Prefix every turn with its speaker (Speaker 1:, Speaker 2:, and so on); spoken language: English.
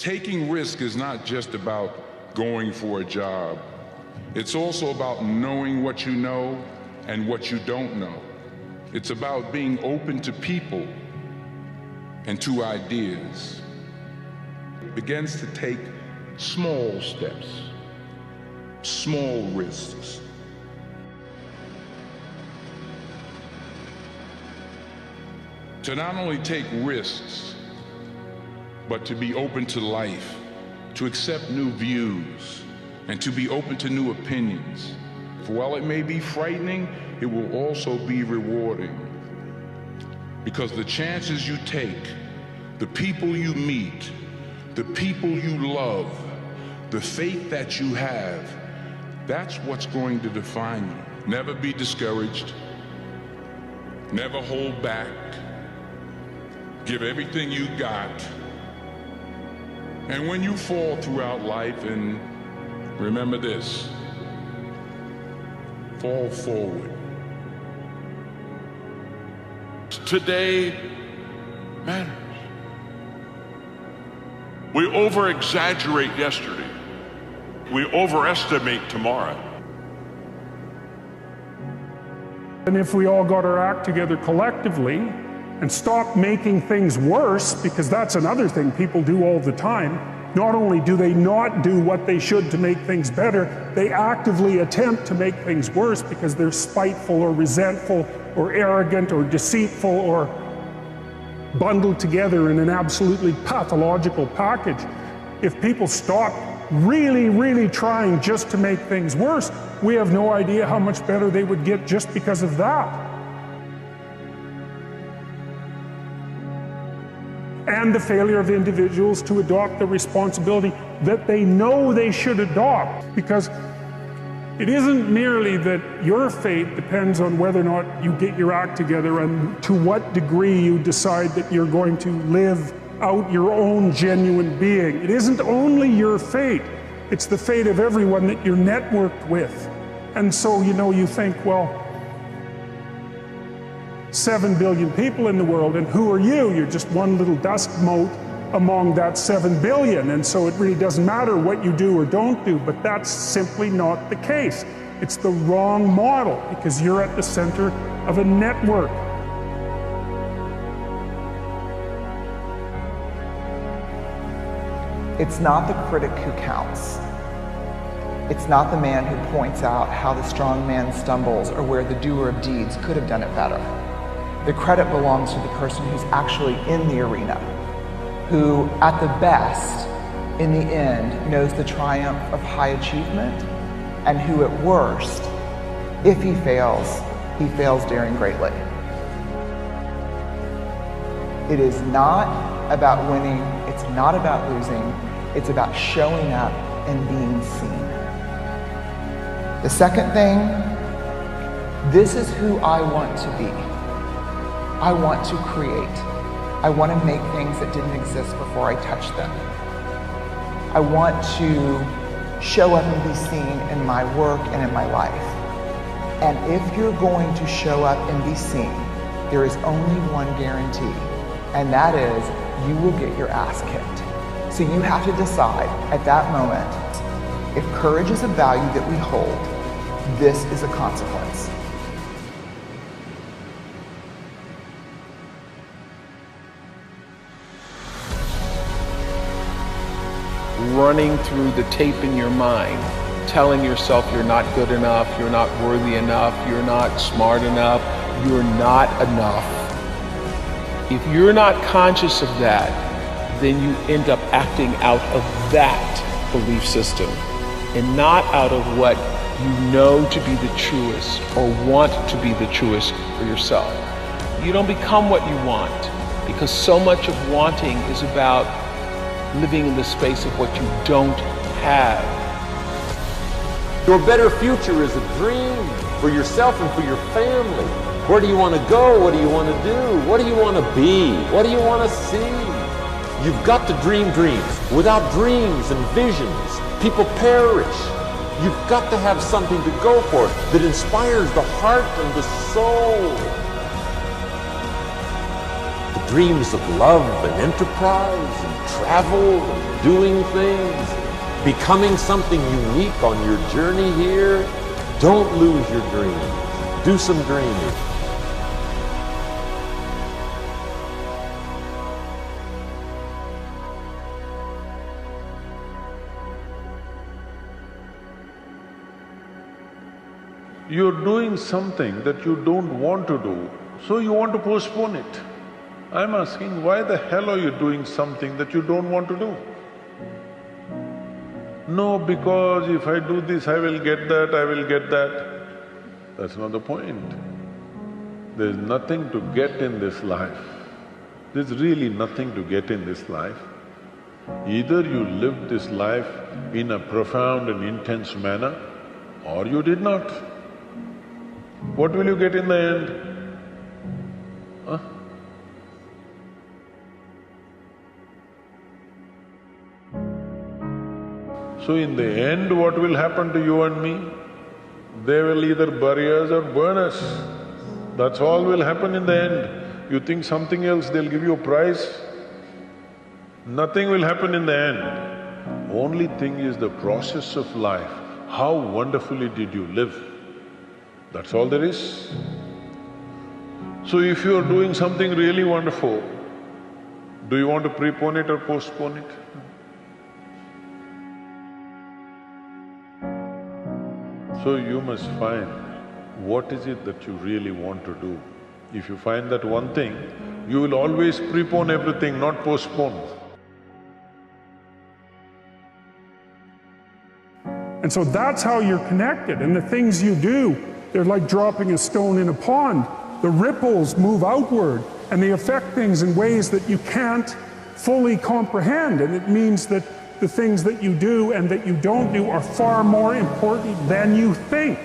Speaker 1: Taking risk is not just about going for a job. It's also about knowing what you know and what you don't know. It's about being open to people and to ideas. It begins to take small steps, small risks. To not only take risks, but to be open to life, to accept new views, and to be open to new opinions. For while it may be frightening, it will also be rewarding. Because the chances you take, the people you meet, the people you love, the faith that you have, that's what's going to define you. Never be discouraged. Never hold back. Give everything you got. And when you fall throughout life, and remember this, fall forward.
Speaker 2: Today matters. We over-exaggerate yesterday. We overestimate tomorrow.
Speaker 3: And if we all got our act together collectively and stop making things worse, because that's another thing people do all the time. Not only do they not do what they should to make things better, they actively attempt to make things worse because they're spiteful or resentful or arrogant or deceitful or bundled together in an absolutely pathological package. If people stop really trying just to make things worse, we have no idea how much better they would get just because of that. And the failure of individuals to adopt the responsibility that they know they should adopt. Because it isn't merely that your fate depends on whether or not you get your act together and to what degree you decide that you're going to live out your own genuine being. It isn't only your fate, it's the fate of everyone that you're networked with. And so, you think, well, 7 billion people in the world, and who are you? You're just one little dust mote among that 7 billion, and so it really doesn't matter what you do or don't do, but that's simply not the case. It's the wrong model, because you're at the center of a network.
Speaker 4: It's not the critic who counts. It's not the man who points out how the strong man stumbles or where the doer of deeds could have done it better. The credit belongs to the person who's actually in the arena, who at the best, in the end, knows the triumph of high achievement, and who at worst, if he fails daring greatly. It is not about winning, it's not about losing, it's about showing up and being seen. The second thing, this is who I want to be. I want to create. I want to make things that didn't exist before I touched them. I want to show up and be seen in my work and in my life. And if you're going to show up and be seen, there is only one guarantee, and that is you will get your ass kicked. So you have to decide at that moment, if courage is a value that we hold, this is a consequence.
Speaker 5: Running through the tape in your mind, telling yourself you're not good enough, you're not worthy enough, you're not smart enough, you're not enough. If you're not conscious of that, then you end up acting out of that belief system and not out of what you know to be the truest or want to be the truest for yourself. You don't become what you want, because so much of wanting is about living in the space of what you don't have.
Speaker 6: Your better future is a dream for yourself and for your family. Where do you want to go? What do you want to do? What do you want to be? What do you want to see? You've got to dream dreams. Without dreams and visions, people perish. You've got to have something to go for that inspires the heart and the soul. The dreams of love and enterprise and travel and doing things, becoming something unique on your journey here. Don't lose your dreams. Do some dreaming.
Speaker 7: You're doing something that you don't want to do, so you want to postpone it. I'm asking, why the hell are you doing something that you don't want to do? No, because if I do this, I will get that, I will get that. That's not the point. There's nothing to get in this life. There's really nothing to get in this life. Either you lived this life in a profound and intense manner, or you did not. What will you get in the end? Huh? So in the end, what will happen to you and me? They will either bury us or burn us. That's all will happen in the end. You think something else, they'll give you a prize? Nothing will happen in the end. Only thing is the process of life. How wonderfully did you live? That's all there is. So if you are doing something really wonderful, do you want to prepone it or postpone it? So you must find what is it that you really want to do. If you find that one thing, you will always prepone everything, not postpone.
Speaker 3: And so that's how you're connected, and the things you do, they're like dropping a stone in a pond. The ripples move outward, and they affect things in ways that you can't fully comprehend, and it means that the things that you do and that you don't do are far more important than you think.